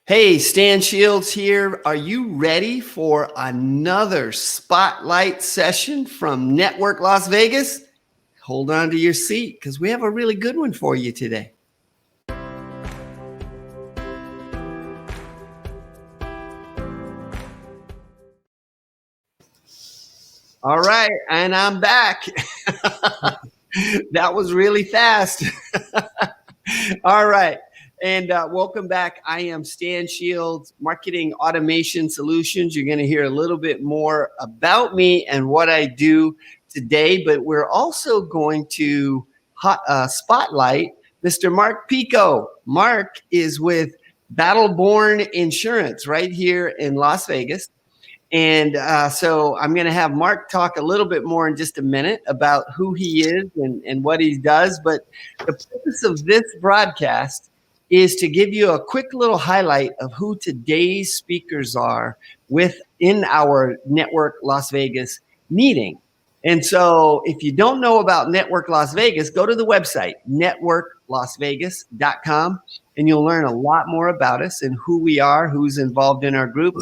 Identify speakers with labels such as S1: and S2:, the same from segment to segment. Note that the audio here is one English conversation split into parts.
S1: Hey, Stan Shields here. Are you ready for another spotlight session from Network Las Vegas? Hold on to your seat because we have a really good one for you today. All right, and I'm back. That was really fast. All right. And welcome back. I am Stan Shields, Marketing Automation Solutions. You're going to hear a little bit more about me and what I do today, but we're also going to spotlight Mr. Mark Peko. Mark is with Battleborn Insurance right here in Las Vegas. And so I'm going to have Mark talk a little bit more in just a minute about who he is and what he does. But the purpose of this broadcast is to give you a quick little highlight of who today's speakers are within our Network Las Vegas meeting. And so if you don't know about Network Las Vegas, go to the website, networklasvegas.com, and you'll learn a lot more about us and who we are, who's involved in our group.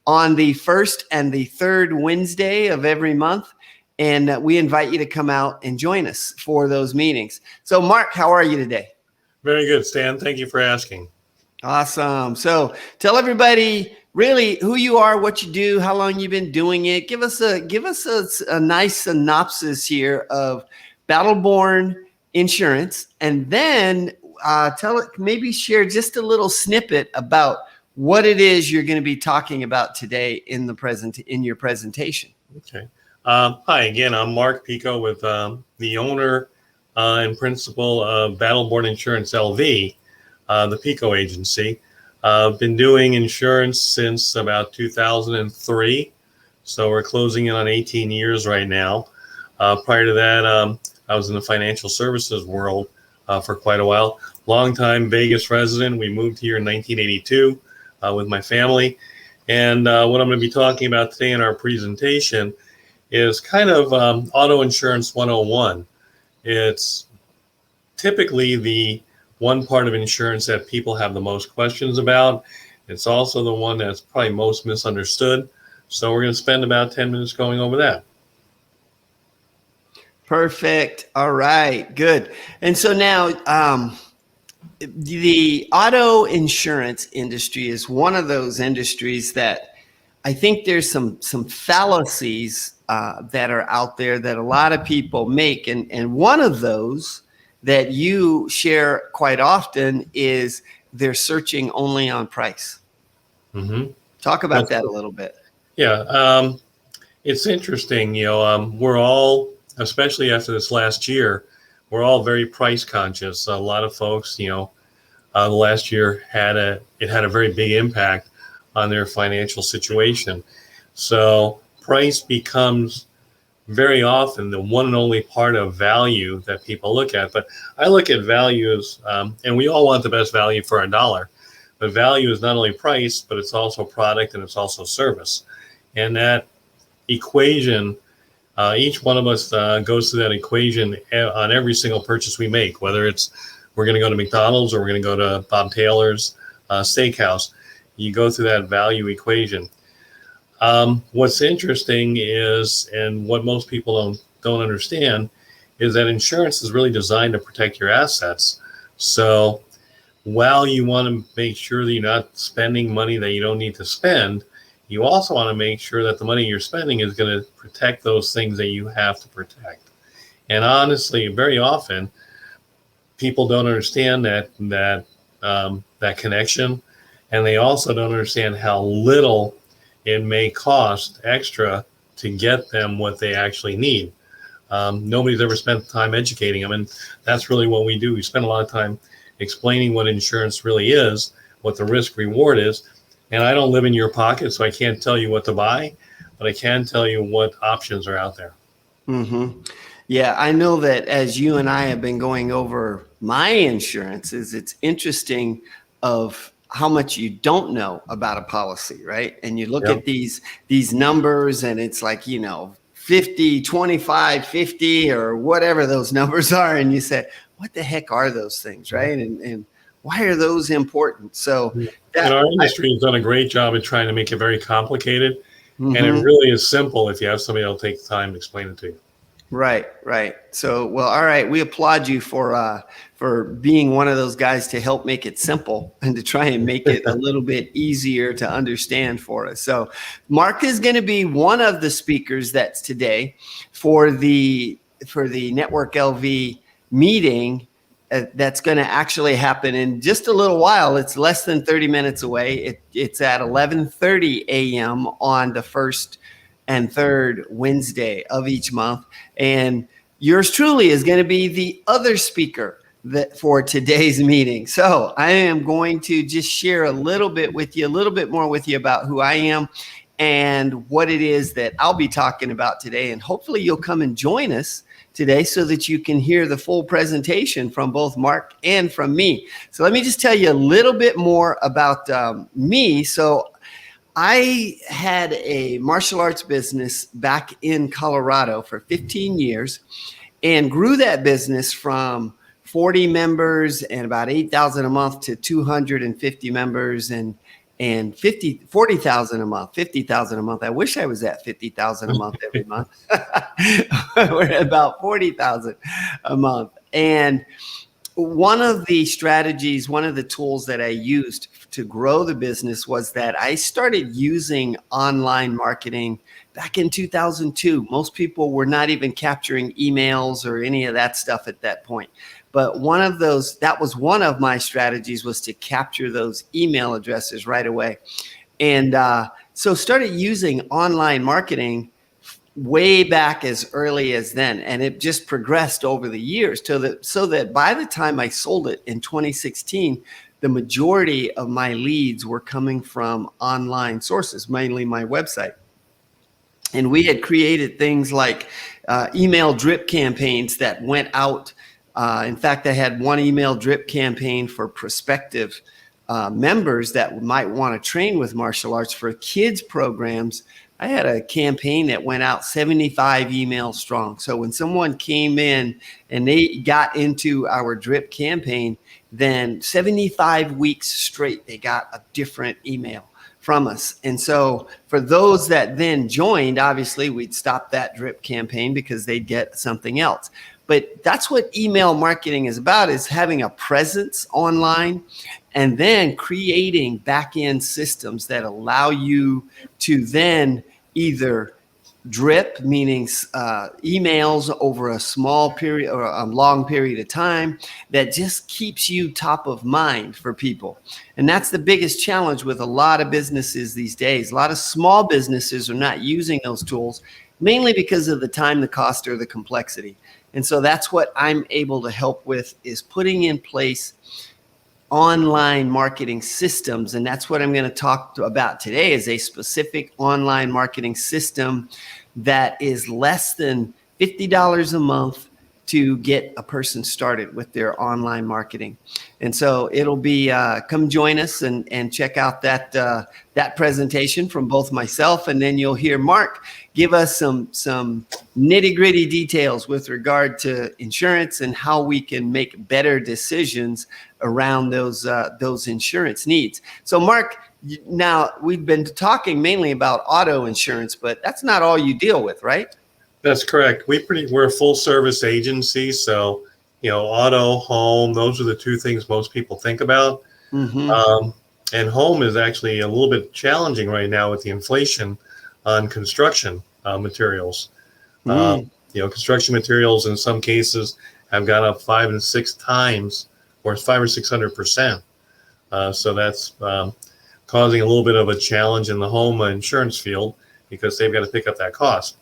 S1: On the first and the third Wednesday of every month. And we invite you to come out and join us for those meetings. So Mark, how are you today?
S2: Very good, Stan. Thank you for asking.
S1: Awesome. So tell everybody really who you are, what you do, how long you've been doing it. Give us a nice synopsis here of Battleborn Insurance. And then maybe share just a little snippet about what it is you're going to be talking about today in your presentation.
S2: Okay. Hi again. I'm Mark Peko with the owner and principal of Battleborn Insurance LV, the Peko agency. I've been doing insurance since about 2003, so we're closing in on 18 years right now. Prior to that, I was in the financial services world for quite a while. Longtime Vegas resident. We moved here in 1982. With my family. And what I'm going to be talking about today in our presentation is kind of auto insurance 101. It's typically the one part of insurance that people have the most questions about. It's also the one that's probably most misunderstood. So we're going to spend about 10 minutes going over that.
S1: Perfect. All right, good. And so now, the auto insurance industry is one of those industries that I think there's some fallacies that are out there that a lot of people make. And one of those that you share quite often is they're searching only on price. Mm-hmm. Talk about that a little bit.
S2: Yeah, it's interesting. We're all, especially after this last year, we're all very price conscious. A lot of folks, the last year had a very big impact on their financial situation. So price becomes very often the one and only part of value that people look at. But I look at values, and we all want the best value for our dollar. But value is not only price, but it's also product and it's also service. And that equation, each one of us goes through that equation on every single purchase we make, whether it's we're going to go to McDonald's or we're going to go to Bob Taylor's steakhouse. You go through that value equation. What's interesting is, and what most people don't understand, is that insurance is really designed to protect your assets. So while you want to make sure that you're not spending money that you don't need to spend, you also want to make sure that the money you're spending is going to protect those things that you have to protect. And honestly, very often, people don't understand that connection, and they also don't understand how little it may cost extra to get them what they actually need. Nobody's ever spent time educating them, and that's really what we do. We spend a lot of time explaining what insurance really is, what the risk reward is. And I don't live in your pocket, so I can't tell you what to buy, but I can tell you what options are out there.
S1: Mm-hmm. Yeah, I know that as you and I have been going over my insurances, it's interesting of how much you don't know about a policy, right? And you look at these numbers and it's like, 50, 25, 50, or whatever those numbers are. And you say, what the heck are those things, right? And Why are those important? So
S2: And our industry has done a great job at trying to make it very complicated. And it
S1: Mhm.
S2: really is simple if you have somebody that'll take the time to explain it to you.
S1: Right, right. So, well, all right. We applaud you for being one of those guys to help make it simple and to try and make it a little bit easier to understand for us. So, Mark is going to be one of the speakers that's today for the Network LV meeting. That's going to actually happen in just a little while. It's less than 30 minutes away. It's at 11:30 a.m. on the first and third Wednesday of each month. And yours truly is going to be the other speaker that for today's meeting. So I am going to just share a little bit more with you about who I am and what it is that I'll be talking about today. And hopefully you'll come and join us today so that you can hear the full presentation from both Mark and from me. So let me just tell you a little bit more about me. So I had a martial arts business back in Colorado for 15 years and grew that business from 40 members and about 8,000 a month to 250 members and 40,000 a month, 50,000 a month. I wish I was at 50,000 a month every month. We're at about 40,000 a month. And one of the strategies, one of the tools that I used to grow the business was that I started using online marketing back in 2002. Most people were not even capturing emails or any of that stuff at that point. But that was one of my strategies, was to capture those email addresses right away. And so started using online marketing way back as early as then. And it just progressed over the years so that by the time I sold it in 2016, the majority of my leads were coming from online sources, mainly my website. And we had created things like email drip campaigns that went out. In fact, I had one email drip campaign for prospective members that might want to train with martial arts for kids programs. I had a campaign that went out 75 emails strong. So when someone came in and they got into our drip campaign, then 75 weeks straight, they got a different email from us. And so for those that then joined, obviously we'd stop that drip campaign because they'd get something else. But that's what email marketing is about, is having a presence online and then creating back-end systems that allow you to then either drip, meaning emails over a small period or a long period of time, that just keeps you top of mind for people. And that's the biggest challenge with a lot of businesses these days. A lot of small businesses are not using those tools, mainly because of the time, the cost, or the complexity. And so that's what I'm able to help with, is putting in place online marketing systems. And that's what I'm going to talk about today, is a specific online marketing system that is less than $50 a month to get a person started with their online marketing. And so it'll be, come join us and check out that presentation from both myself, and then you'll hear Mark give us some nitty gritty details with regard to insurance and how we can make better decisions around those insurance needs. So Mark, now we've been talking mainly about auto insurance, but that's not all you deal with, right?
S2: That's correct. We're a full service agency, so auto, home, those are the two things most people think about.
S1: Mm-hmm.
S2: And home is actually a little bit challenging right now with the inflation on construction materials. Construction materials in some cases have gone up 5 and 6 times, or 500 or 600%. So that's causing a little bit of a challenge in the home insurance field, because they've got to pick up that cost.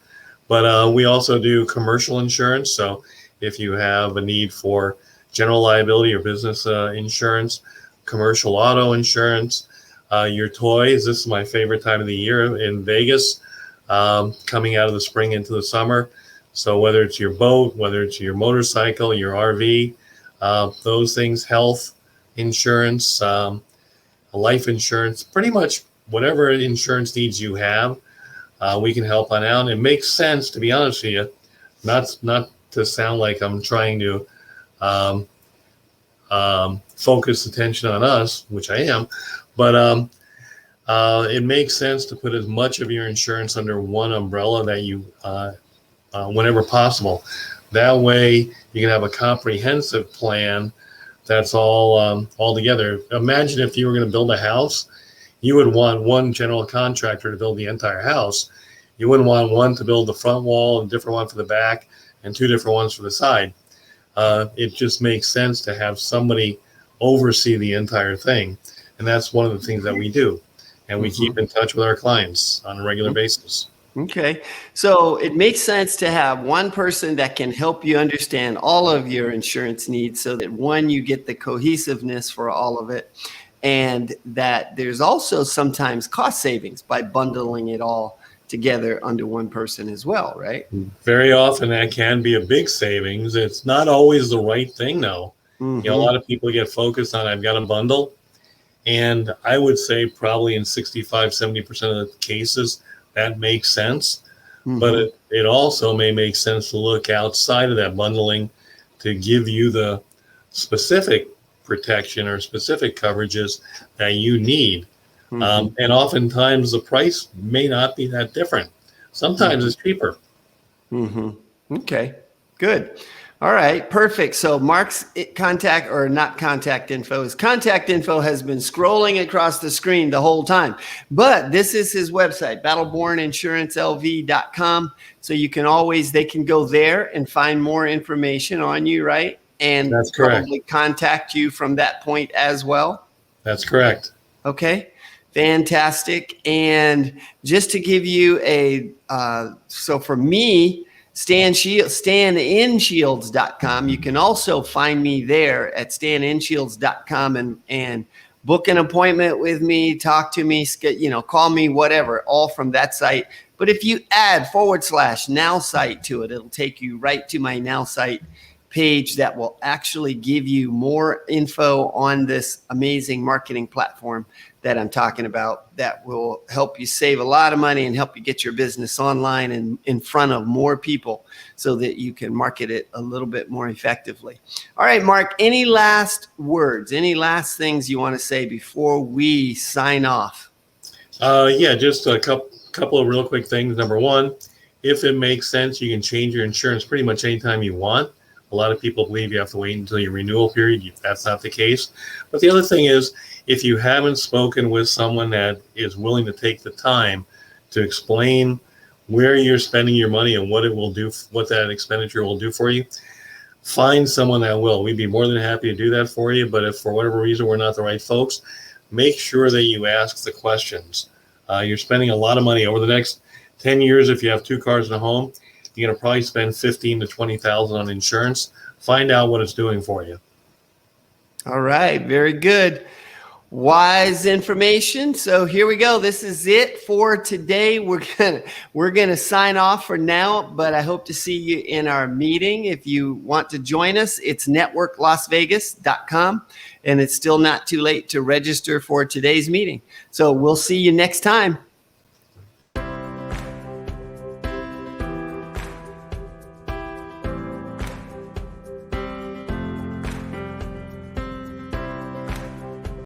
S2: But we also do commercial insurance. So if you have a need for general liability or business insurance, commercial auto insurance, your toys. This is my favorite time of the year in Vegas, coming out of the spring into the summer. So whether it's your boat, whether it's your motorcycle, your RV, those things, health insurance, life insurance, pretty much whatever insurance needs you have, we can help on out. It makes sense, to be honest with you, not to sound like I'm trying to focus attention on us, which I am, but it makes sense to put as much of your insurance under one umbrella that you, whenever possible. That way, you can have a comprehensive plan that's all together. Imagine if you were going to build a house, you would want one general contractor to build the entire house. You wouldn't want one to build the front wall, and a different one for the back, and two different ones for the side. It just makes sense to have somebody oversee the entire thing. And that's one of the things that we do. And we keep in touch with our clients on a regular basis.
S1: Okay. So it makes sense to have one person that can help you understand all of your insurance needs so that one, you get the cohesiveness for all of it. And that there's also sometimes cost savings by bundling it all together under one person as well, right?
S2: Very often that can be a big savings. It's not always the right thing though. You know, a lot of people get focused on, I've got a bundle. And I would say probably in 65, 70% of the cases, that makes sense. But it also may make sense to look outside of that bundling to give you the specific protection or specific coverages that you need. And oftentimes the price may not be that different. Sometimes it's cheaper.
S1: Okay, good. All right, perfect. So Mark's contact info, his contact info has been scrolling across the screen the whole time. But this is his website, battleborninsurancelv.com. So you can always, they can go there and find more information on you, right? And
S2: that's correct.
S1: Probably contact you from that point as well.
S2: That's correct.
S1: Okay, fantastic. And just to give you a, so for me, StanInShields.com. You can also find me there at StanInShields.com and book an appointment with me, talk to me, call me, whatever, all from that site. But if you add /now site to it, it'll take you right to my Now site page that will actually give you more info on this amazing marketing platform that I'm talking about that will help you save a lot of money and help you get your business online and in front of more people so that you can market it a little bit more effectively. All right, Mark, any last words, any last things you want to say before we sign off?
S2: Yeah, just a couple of real quick things. Number one, if it makes sense, you can change your insurance pretty much anytime you want. A lot of people believe you have to wait until your renewal period. That's not the case. But the other thing is, if you haven't spoken with someone that is willing to take the time to explain where you're spending your money and what it will do, what that expenditure will do for you, find someone that will. We'd be more than happy to do that for you. But if for whatever reason we're not the right folks, make sure that you ask the questions. You're spending a lot of money over the next 10 years. If you have 2 cars and a home, you're going to probably spend $15,000 to $20,000 on insurance. Find out what it's doing for you.
S1: All right, very good. Wise information. So here we go. This is it for today. We're gonna sign off for now, but I hope to see you in our meeting. If you want to join us, it's networklasvegas.com, and it's still not too late to register for today's meeting. So we'll see you next time.